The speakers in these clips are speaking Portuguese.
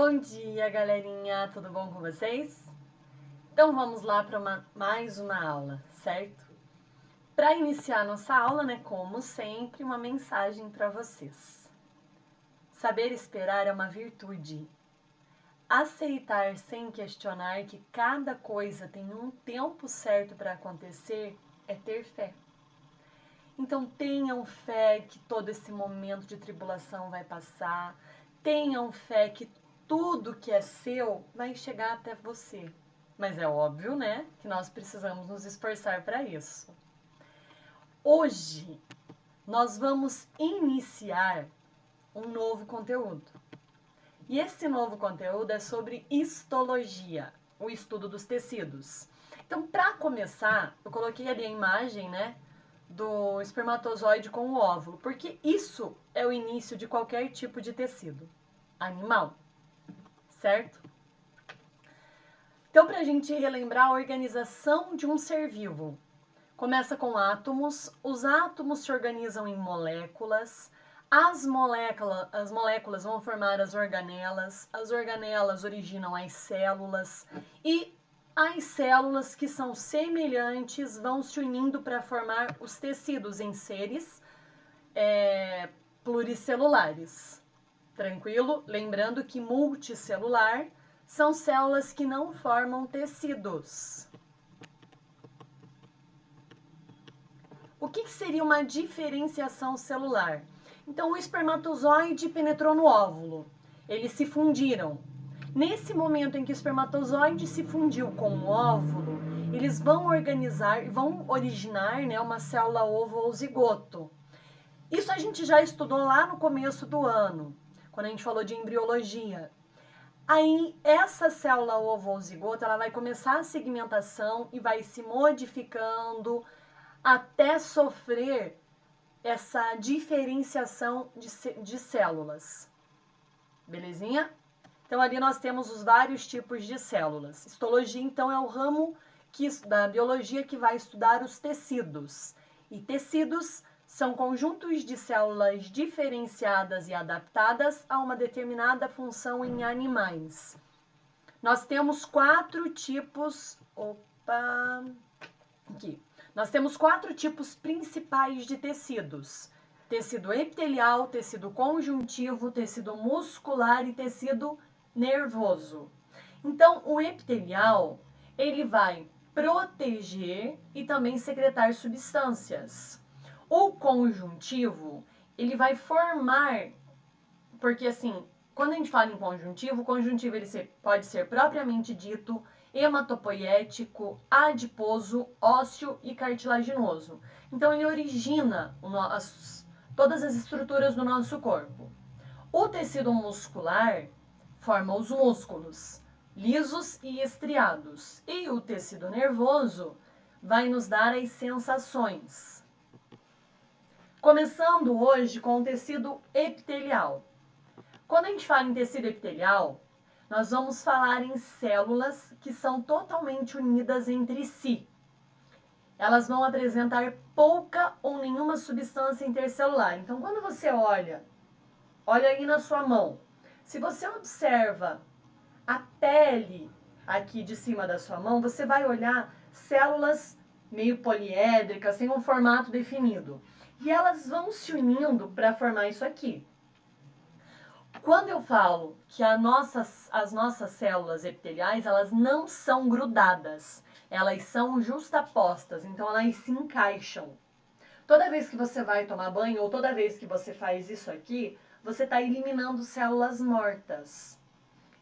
Bom dia, galerinha! Tudo bom com vocês? Então vamos lá para mais uma aula, certo? Para iniciar nossa aula, como sempre, uma mensagem para vocês. Saber esperar é uma virtude. Aceitar sem questionar que cada coisa tem um tempo certo para acontecer é ter fé. Então tenham fé que todo esse momento de tribulação vai passar. Tenham fé que tudo que é seu vai chegar até você. Mas é óbvio, que nós precisamos nos esforçar para isso. Hoje nós vamos iniciar um novo conteúdo. E esse novo conteúdo é sobre histologia, o estudo dos tecidos. Então, para começar, eu coloquei ali a imagem, do espermatozoide com o óvulo, porque isso é o início de qualquer tipo de tecido animal, certo? Então, para a gente relembrar a organização de um ser vivo, começa com átomos, os átomos se organizam em moléculas, as moléculas vão formar as organelas originam as células e as células que são semelhantes vão se unindo para formar os tecidos em seres pluricelulares. Tranquilo? Lembrando que multicelular são células que não formam tecidos. O que seria uma diferenciação celular? Então, o espermatozoide penetrou no óvulo. Eles se fundiram. Nesse momento em que o espermatozoide se fundiu com o óvulo, eles vão originar uma célula ovo ou zigoto. Isso a gente já estudou lá no começo do ano, quando a gente falou de embriologia. Aí, essa célula ovo ou zigoto, ela vai começar a segmentação e vai se modificando até sofrer essa diferenciação de células. Belezinha? Então, ali nós temos os vários tipos de células. Histologia, então, é o ramo da biologia que vai estudar os tecidos. E tecidos são conjuntos de células diferenciadas e adaptadas a uma determinada função em animais. Nós temos 4 tipos... Nós temos 4 tipos principais de tecidos. Tecido epitelial, tecido conjuntivo, tecido muscular e tecido nervoso. Então, o epitelial, ele vai proteger e também secretar substâncias. O conjuntivo, ele vai formar, porque assim, quando a gente fala em conjuntivo, o conjuntivo ele pode ser propriamente dito hematopoético, adiposo, ósseo e cartilaginoso. Então, ele origina todas as estruturas do nosso corpo. O tecido muscular forma os músculos, lisos e estriados. E o tecido nervoso vai nos dar as sensações. Começando hoje com o tecido epitelial. Quando a gente fala em tecido epitelial, nós vamos falar em células que são totalmente unidas entre si. Elas vão apresentar pouca ou nenhuma substância intercelular. Então, quando você olha aí na sua mão, se você observa a pele aqui de cima da sua mão, você vai olhar células meio poliédricas, sem um formato definido. E elas vão se unindo para formar isso aqui. Quando eu falo que as nossas células epiteliais, elas não são grudadas, elas são justapostas, então elas se encaixam. Toda vez que você vai tomar banho ou toda vez que você faz isso aqui, você está eliminando células mortas.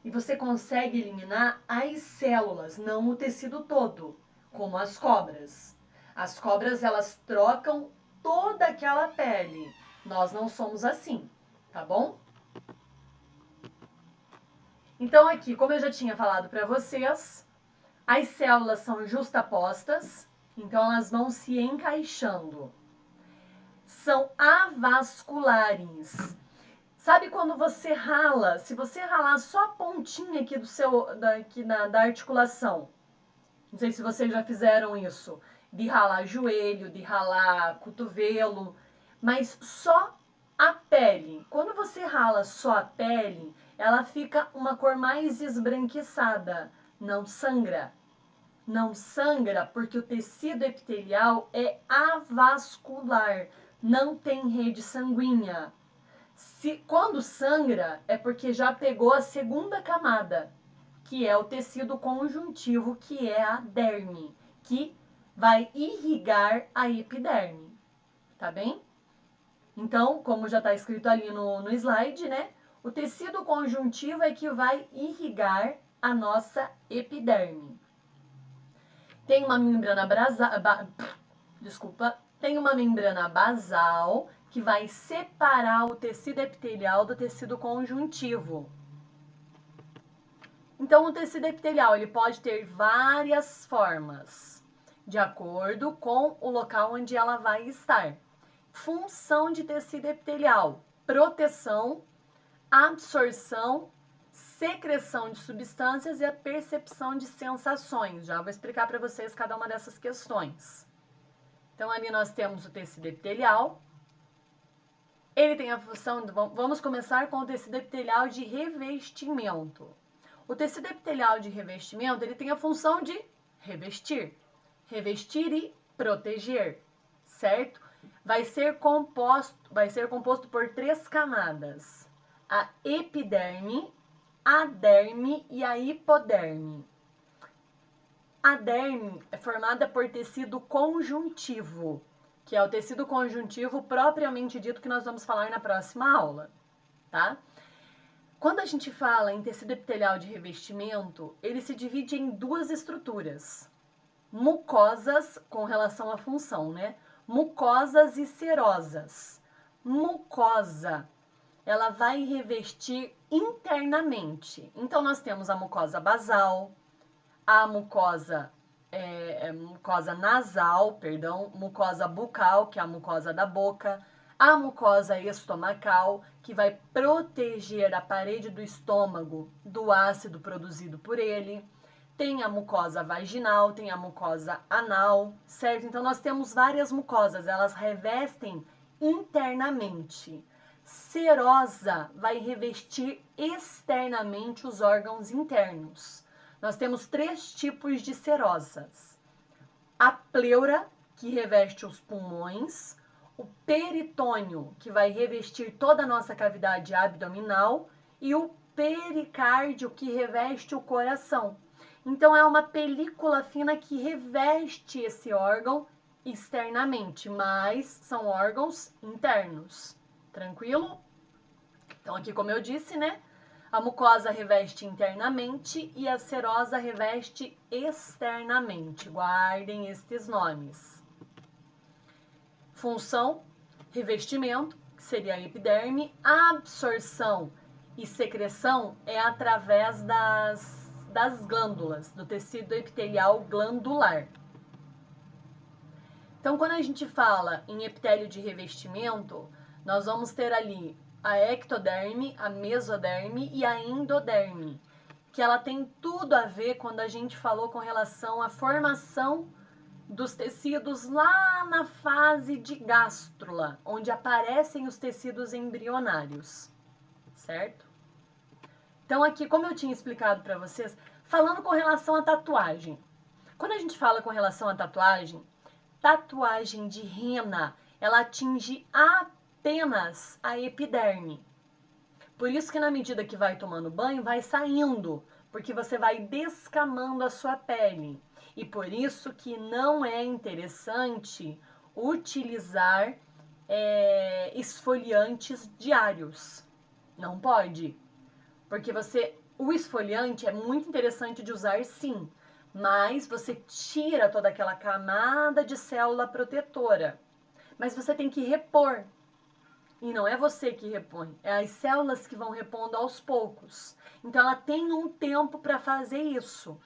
E você consegue eliminar as células, não o tecido todo, como as cobras. As cobras, elas trocam toda aquela pele. Nós não somos assim, tá bom? Então aqui, como eu já tinha falado para vocês, as células são justapostas, então elas vão se encaixando. São avasculares. Sabe quando você rala? Se você ralar só a pontinha aqui da articulação, não sei se vocês já fizeram isso, de ralar joelho, de ralar cotovelo, mas só a pele. Quando você rala só a pele, ela fica uma cor mais esbranquiçada, não sangra. Não sangra porque o tecido epitelial é avascular, não tem rede sanguínea. Quando sangra, é porque já pegou a segunda camada, que é o tecido conjuntivo, que é a derme, que vai irrigar a epiderme, tá bem? Então, como já está escrito ali no slide, né? O tecido conjuntivo é que vai irrigar a nossa epiderme. Tem uma membrana tem uma membrana basal que vai separar o tecido epitelial do tecido conjuntivo. Então, o tecido epitelial ele pode ter várias formas, de acordo com o local onde ela vai estar. Função de tecido epitelial: proteção, absorção, secreção de substâncias e a percepção de sensações. Já vou explicar para vocês cada uma dessas questões. Então, ali nós temos o tecido epitelial. Ele tem a função, vamos começar com o tecido epitelial de revestimento. O tecido epitelial de revestimento, ele tem a função de revestir e proteger, certo? Vai ser composto por 3 camadas: a epiderme, a derme e a hipoderme. A derme é formada por tecido conjuntivo, que é o tecido conjuntivo propriamente dito que nós vamos falar na próxima aula, tá? Quando a gente fala em tecido epitelial de revestimento, ele se divide em 2 estruturas. Mucosas, com relação à função, né? Mucosas e serosas. Mucosa, ela vai revestir internamente. Então, nós temos a mucosa basal, a mucosa nasal, mucosa bucal, que é a mucosa da boca, a mucosa estomacal, que vai proteger a parede do estômago do ácido produzido por ele. Tem a mucosa vaginal, tem a mucosa anal, certo? Então, nós temos várias mucosas, elas revestem internamente. Serosa vai revestir externamente os órgãos internos. Nós temos 3 tipos de serosas: a pleura, que reveste os pulmões, o peritônio, que vai revestir toda a nossa cavidade abdominal, e o pericárdio, que reveste o coração. Então, é uma película fina que reveste esse órgão externamente, mas são órgãos internos. Tranquilo? Então, aqui, como eu disse, né? A mucosa reveste internamente e a serosa reveste externamente. Guardem estes nomes. Função: revestimento, que seria a epiderme. Absorção e secreção é através das glândulas, do tecido epitelial glandular. Então, quando a gente fala em epitélio de revestimento, nós vamos ter ali a ectoderme, a mesoderme e a endoderme, que ela tem tudo a ver quando a gente falou com relação à formação dos tecidos lá na fase de gástrula, onde aparecem os tecidos embrionários, certo? Então aqui, como eu tinha explicado para vocês, falando com relação à tatuagem. Quando a gente fala com relação à tatuagem de rena, ela atinge apenas a epiderme. Por isso que na medida que vai tomando banho, vai saindo, porque você vai descamando a sua pele. E por isso que não é interessante utilizar esfoliantes diários. Não pode. Porque o esfoliante é muito interessante de usar, sim, mas você tira toda aquela camada de célula protetora. Mas você tem que repor. E não é você que repõe, é as células que vão repondo aos poucos. Então, ela tem um tempo para fazer isso,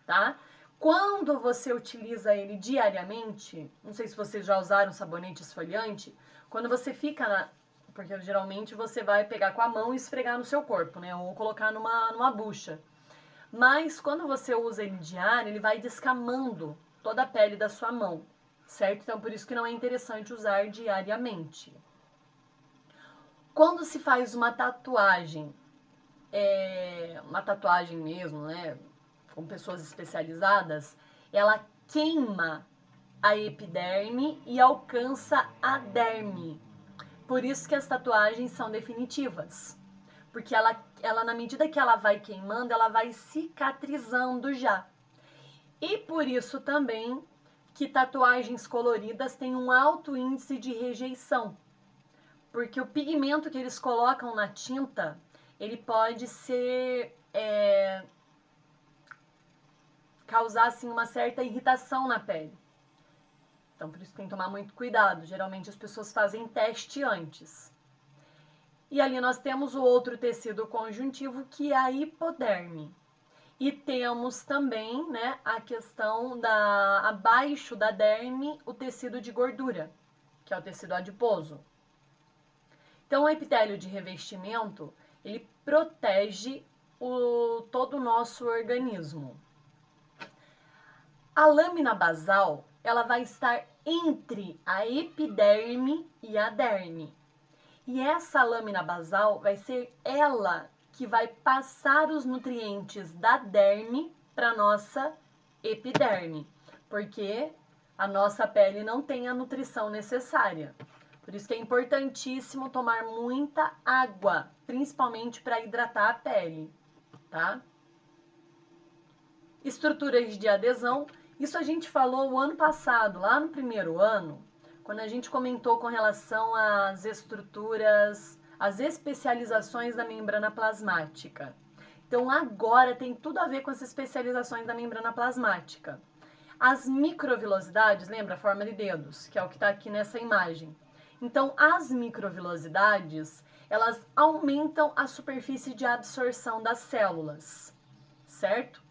tá? Quando você utiliza ele diariamente, não sei se vocês já usaram sabonete esfoliante, quando você fica porque geralmente você vai pegar com a mão e esfregar no seu corpo, né? Ou colocar numa bucha. Mas quando você usa ele diário, ele vai descamando toda a pele da sua mão, certo? Então, por isso que não é interessante usar diariamente. Quando se faz uma tatuagem uma tatuagem mesmo, né, com pessoas especializadas, ela queima a epiderme e alcança a derme. Por isso que as tatuagens são definitivas. Porque ela, na medida que ela vai queimando, ela vai cicatrizando já. E por isso também que tatuagens coloridas têm um alto índice de rejeição. Porque o pigmento que eles colocam na tinta, ele pode ser... causar assim, uma certa irritação na pele. Então, por isso tem que tomar muito cuidado. Geralmente as pessoas fazem teste antes. E ali nós temos o outro tecido conjuntivo, que é a hipoderme. E temos também, né, a questão da abaixo da derme, o tecido de gordura, que é o tecido adiposo. Então, o epitélio de revestimento, ele protege todo o nosso organismo. A lâmina basal, ela vai estar entre a epiderme e a derme. E essa lâmina basal vai ser ela que vai passar os nutrientes da derme para nossa epiderme, porque a nossa pele não tem a nutrição necessária. Por isso que é importantíssimo tomar muita água, principalmente para hidratar a pele, tá? Estruturas de adesão, isso a gente falou o ano passado, lá no primeiro ano, quando a gente comentou com relação às estruturas, às especializações da membrana plasmática. Então agora tem tudo a ver com as especializações da membrana plasmática. As microvilosidades, lembra a forma de dedos, que é o que está aqui nessa imagem. Então as microvilosidades, elas aumentam a superfície de absorção das células, certo?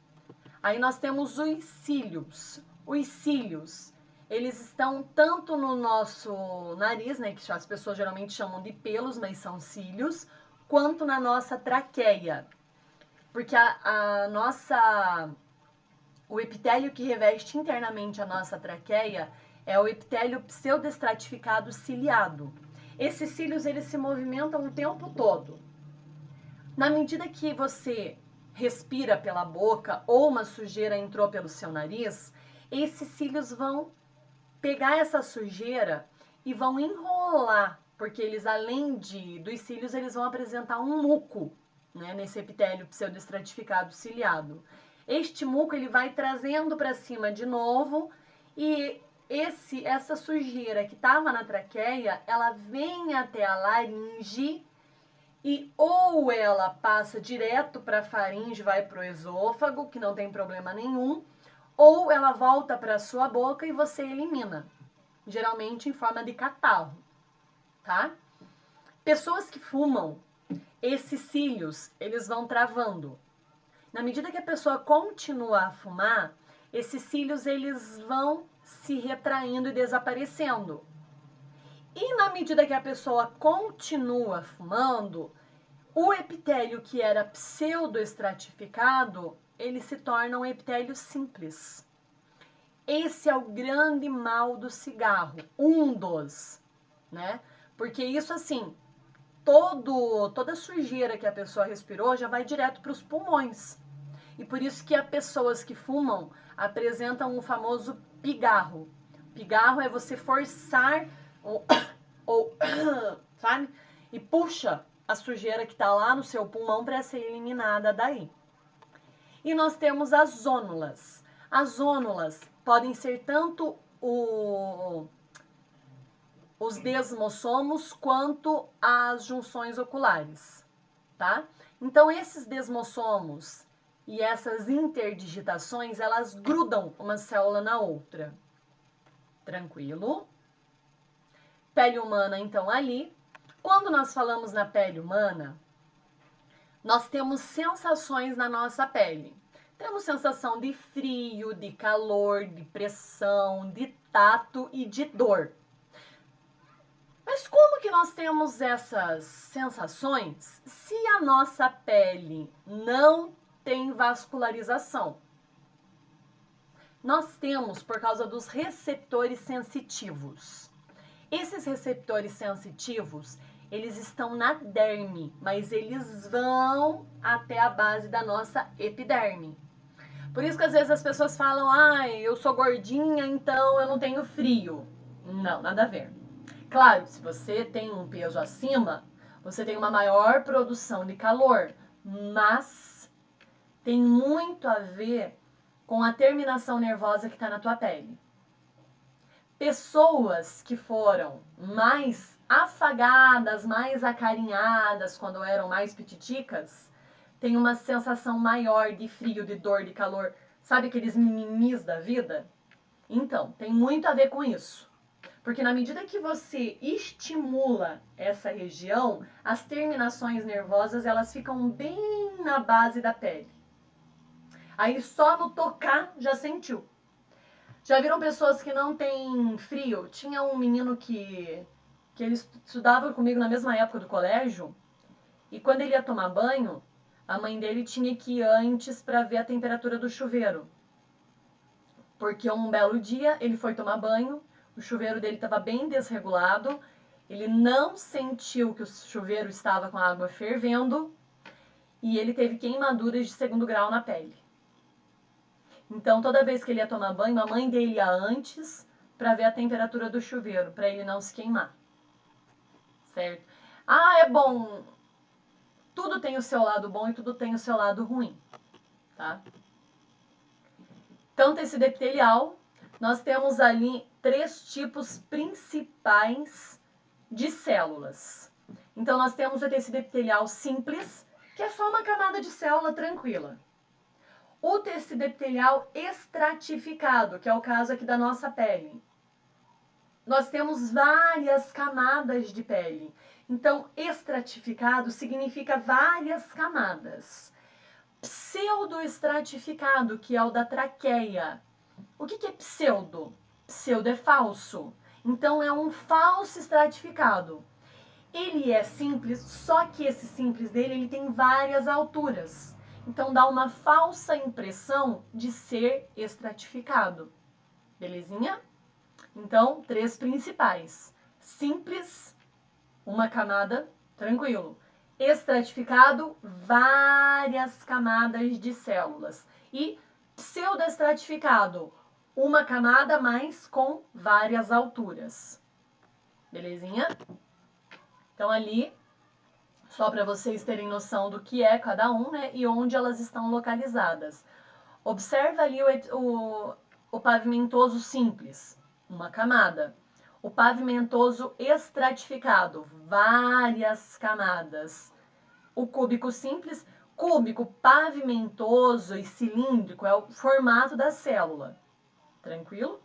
Aí nós temos os cílios. Os cílios, eles estão tanto no nosso nariz, né, que as pessoas geralmente chamam de pelos, mas são cílios, quanto na nossa traqueia. Porque o epitélio que reveste internamente a nossa traqueia é o epitélio pseudoestratificado ciliado. Esses cílios, eles se movimentam o tempo todo. Na medida que você respira pela boca ou uma sujeira entrou pelo seu nariz, esses cílios vão pegar essa sujeira e vão enrolar, porque eles, além dos cílios, eles vão apresentar um muco, né, nesse epitélio pseudoestratificado ciliado. Este muco, ele vai trazendo para cima de novo e essa sujeira que estava na traqueia, ela vem até a laringe e ou ela passa direto para a faringe, vai para o esôfago, que não tem problema nenhum, ou ela volta para a sua boca e você elimina, geralmente em forma de catarro, tá? Pessoas que fumam, esses cílios, eles vão travando. Na medida que a pessoa continua a fumar, esses cílios, eles vão se retraindo e desaparecendo. E na medida que a pessoa continua fumando, o epitélio que era pseudoestratificado, ele se torna um epitélio simples. Esse é o grande mal do cigarro, um dos, né? Porque isso assim, toda sujeira que a pessoa respirou já vai direto para os pulmões. E por isso que as pessoas que fumam apresentam o famoso pigarro. Pigarro é você forçar ou sabe? E puxa a sujeira que está lá no seu pulmão para ser eliminada daí. E nós temos as zônulas. As zônulas podem ser tanto os desmossomos quanto as junções oculares, tá? Então esses desmossomos e essas interdigitações, elas grudam uma célula na outra. Tranquilo? Pele humana, então, ali. Quando nós falamos na pele humana, nós temos sensações na nossa pele. Temos sensação de frio, de calor, de pressão, de tato e de dor. Mas como que nós temos essas sensações se a nossa pele não tem vascularização? Nós temos por causa dos receptores sensitivos. Esses receptores sensitivos, eles estão na derme, mas eles vão até a base da nossa epiderme. Por isso que às vezes as pessoas falam, ai, eu sou gordinha, então eu não tenho frio. Não, nada a ver. Claro, se você tem um peso acima, você tem uma maior produção de calor, mas tem muito a ver com a terminação nervosa que está na tua pele. Pessoas que foram mais afagadas, mais acarinhadas quando eram mais pititicas, têm uma sensação maior de frio, de dor, de calor. Sabe aqueles mimimis da vida? Então, tem muito a ver com isso. Porque na medida que você estimula essa região, as terminações nervosas elas ficam bem na base da pele. Aí só no tocar já sentiu. Já viram pessoas que não têm frio? Tinha um menino que ele estudava comigo na mesma época do colégio, e quando ele ia tomar banho, a mãe dele tinha que ir antes para ver a temperatura do chuveiro. Porque um belo dia ele foi tomar banho, o chuveiro dele estava bem desregulado, ele não sentiu que o chuveiro estava com a água fervendo e ele teve queimaduras de 2º grau na pele. Então, toda vez que ele ia tomar banho, a mãe dele ia antes para ver a temperatura do chuveiro, para ele não se queimar. Certo? Ah, é bom. Tudo tem o seu lado bom e tudo tem o seu lado ruim, tá? Então, tecido epitelial, nós temos ali 3 tipos principais de células. Então, nós temos o tecido epitelial simples, que é só uma camada de célula tranquila. O tecido epitelial estratificado, que é o caso aqui da nossa pele. Nós temos várias camadas de pele. Então, estratificado significa várias camadas. Pseudoestratificado, que é o da traqueia. O que é pseudo? Pseudo é falso. Então, é um falso estratificado. Ele é simples, só que esse simples dele ele tem várias alturas. Então, dá uma falsa impressão de ser estratificado. Belezinha? Então, 3 principais. Simples, uma camada, tranquilo. Estratificado, várias camadas de células. E pseudoestratificado, uma camada, mas com várias alturas. Belezinha? Então, ali, só para vocês terem noção do que é cada um, né? E onde elas estão localizadas. Observa ali o pavimentoso simples, uma camada. O pavimentoso estratificado, várias camadas. O cúbico simples, cúbico, pavimentoso e cilíndrico é o formato da célula. Tranquilo?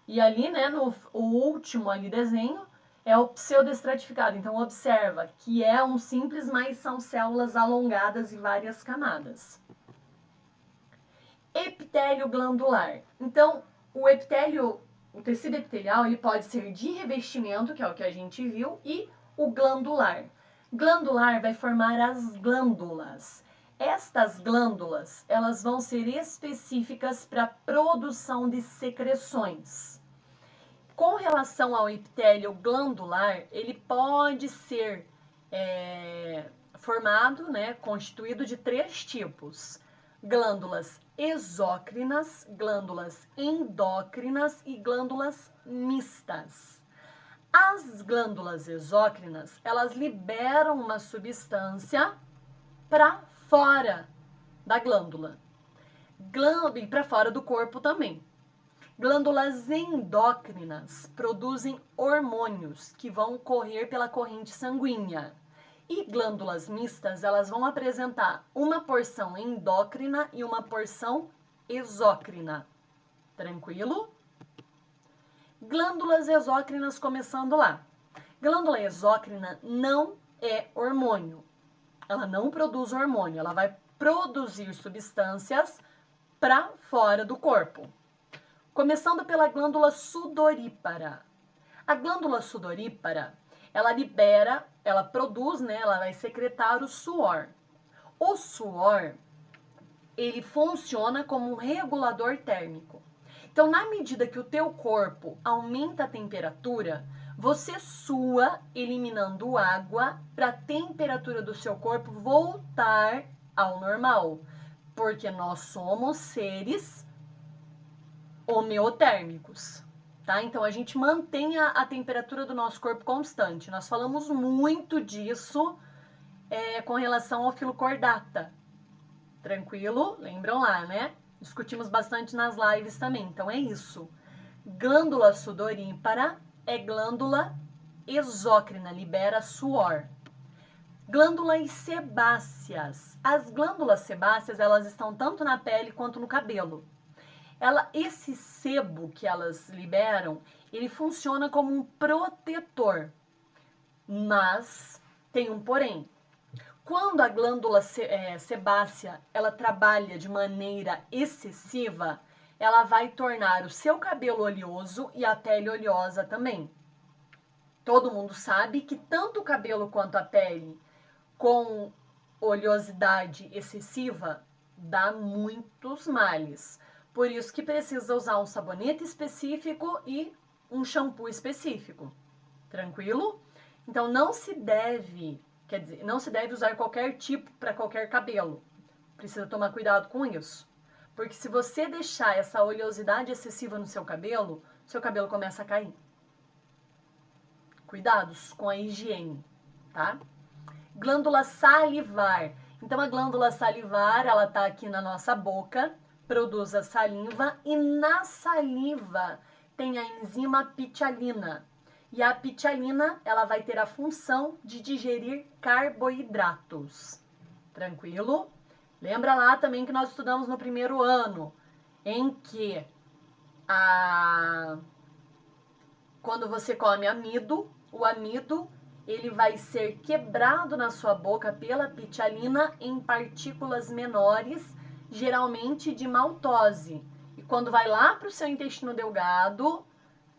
E ali, né, o último ali desenho é o pseudoestratificado. Então, observa que é um simples, mas são células alongadas e várias camadas. Epitélio glandular. Então, o tecido epitelial, ele pode ser de revestimento, que é o que a gente viu, e o glandular. Glandular vai formar as glândulas. Estas glândulas, elas vão ser específicas para a produção de secreções. Com relação ao epitélio glandular, ele pode ser formado, né, constituído de 3 tipos. Glândulas exócrinas, glândulas endócrinas e glândulas mistas. As glândulas exócrinas, elas liberam uma substância para fora da glândula. E para fora do corpo também. Glândulas endócrinas produzem hormônios que vão correr pela corrente sanguínea. E glândulas mistas, elas vão apresentar uma porção endócrina e uma porção exócrina. Tranquilo? Glândulas exócrinas começando lá. Glândula exócrina não é hormônio. Ela não produz hormônio, ela vai produzir substâncias para fora do corpo. Começando pela glândula sudorípara. A glândula sudorípara, ela produz, né, ela vai secretar o suor. O suor, ele funciona como um regulador térmico. Então, na medida que o teu corpo aumenta a temperatura, você sua eliminando água para a temperatura do seu corpo voltar ao normal, porque nós somos seres homeotérmicos, tá? Então a gente mantém a temperatura do nosso corpo constante. Nós falamos muito disso com relação ao filo cordata. Tranquilo? Lembram lá, né? Discutimos bastante nas lives também. Então é isso. Glândula sudorípara é glândula exócrina, libera suor. Glândulas sebáceas. As glândulas sebáceas, elas estão tanto na pele quanto no cabelo. Esse sebo que elas liberam, ele funciona como um protetor. Mas tem um porém. Quando a glândula sebácea ela trabalha de maneira excessiva, ela vai tornar o seu cabelo oleoso e a pele oleosa também. Todo mundo sabe que tanto o cabelo quanto a pele com oleosidade excessiva dá muitos males. Por isso que precisa usar um sabonete específico e um shampoo específico. Tranquilo? Então não se deve usar qualquer tipo para qualquer cabelo. Precisa tomar cuidado com isso. Porque se você deixar essa oleosidade excessiva no seu cabelo começa a cair. Cuidados com a higiene, tá? Glândula salivar. Então a glândula salivar, ela tá aqui na nossa boca, produz a saliva e na saliva tem a enzima pitialina. E a pitialina, ela vai ter a função de digerir carboidratos. Tranquilo? Lembra lá também que nós estudamos no primeiro ano, em que quando você come amido, o amido ele vai ser quebrado na sua boca pela pitialina em partículas menores, geralmente de maltose. E quando vai lá para o seu intestino delgado,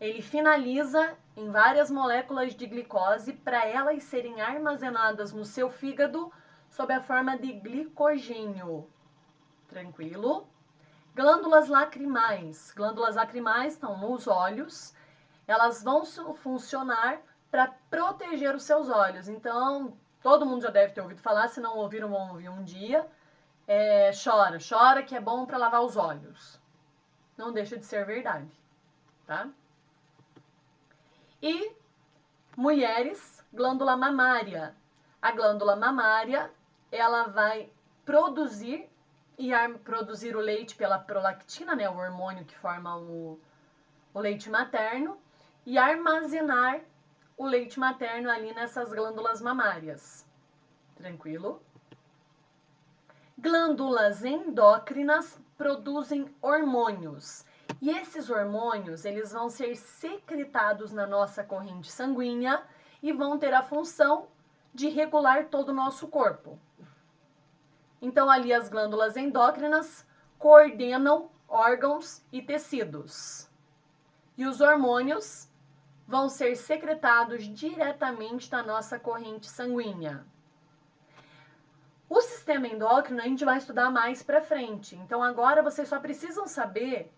ele finaliza em várias moléculas de glicose para elas serem armazenadas no seu fígado sob a forma de glicogênio. Tranquilo? Glândulas lacrimais. Glândulas lacrimais estão nos olhos. Elas vão funcionar para proteger os seus olhos. Então, todo mundo já deve ter ouvido falar, se não ouviram, vão ouvir um dia. Chora que é bom para lavar os olhos. Não deixa de ser verdade, tá? E mulheres, glândula mamária. A glândula mamária, ela vai produzir o leite pela prolactina, né, o hormônio que forma o leite materno, e armazenar o leite materno ali nessas glândulas mamárias. Tranquilo? Glândulas endócrinas produzem hormônios. E esses hormônios, eles vão ser secretados na nossa corrente sanguínea e vão ter a função de regular todo o nosso corpo. Então, ali as glândulas endócrinas coordenam órgãos e tecidos. E os hormônios vão ser secretados diretamente na nossa corrente sanguínea. O sistema endócrino a gente vai estudar mais pra frente. Então agora vocês só precisam saber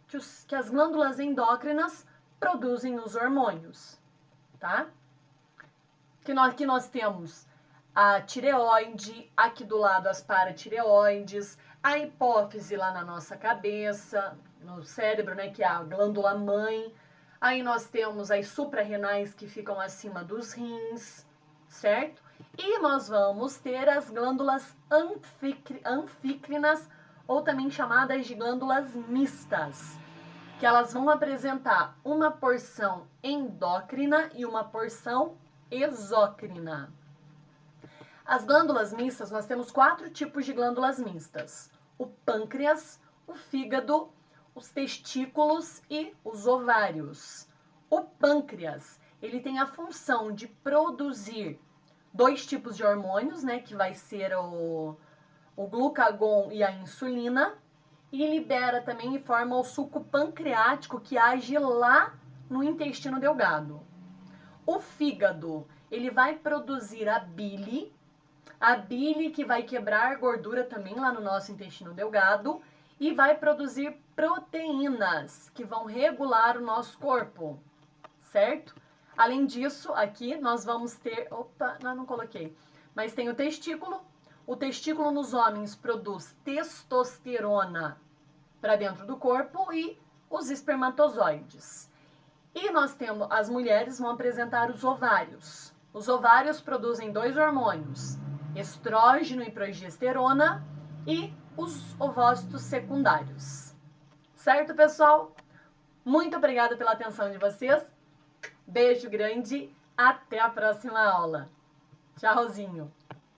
que as glândulas endócrinas produzem os hormônios, tá? Que nós temos a tireoide, aqui do lado as paratireoides, a hipófise lá na nossa cabeça, no cérebro, né, que é a glândula mãe. Aí nós temos as suprarrenais que ficam acima dos rins, certo? E nós vamos ter as glândulas anfícrinas, ou também chamadas de glândulas mistas, que elas vão apresentar uma porção endócrina e uma porção exócrina. As glândulas mistas, nós temos 4 tipos de glândulas mistas: o pâncreas, o fígado, os testículos e os ovários. O pâncreas, ele tem a função de produzir 2 tipos de hormônios, né, que vai ser o glucagon e a insulina, e libera também e forma o suco pancreático que age lá no intestino delgado. O fígado, ele vai produzir a bile que vai quebrar gordura também lá no nosso intestino delgado e vai produzir proteínas que vão regular o nosso corpo, certo? Além disso, aqui nós vamos ter... Opa, não coloquei. Mas tem o testículo. O testículo nos homens produz testosterona para dentro do corpo e os espermatozoides. E nós temos, as mulheres vão apresentar os ovários. Os ovários produzem 2 hormônios, estrógeno e progesterona, e os ovócitos secundários. Certo, pessoal? Muito obrigada pela atenção de vocês. Beijo grande, até a próxima aula. Tchauzinho!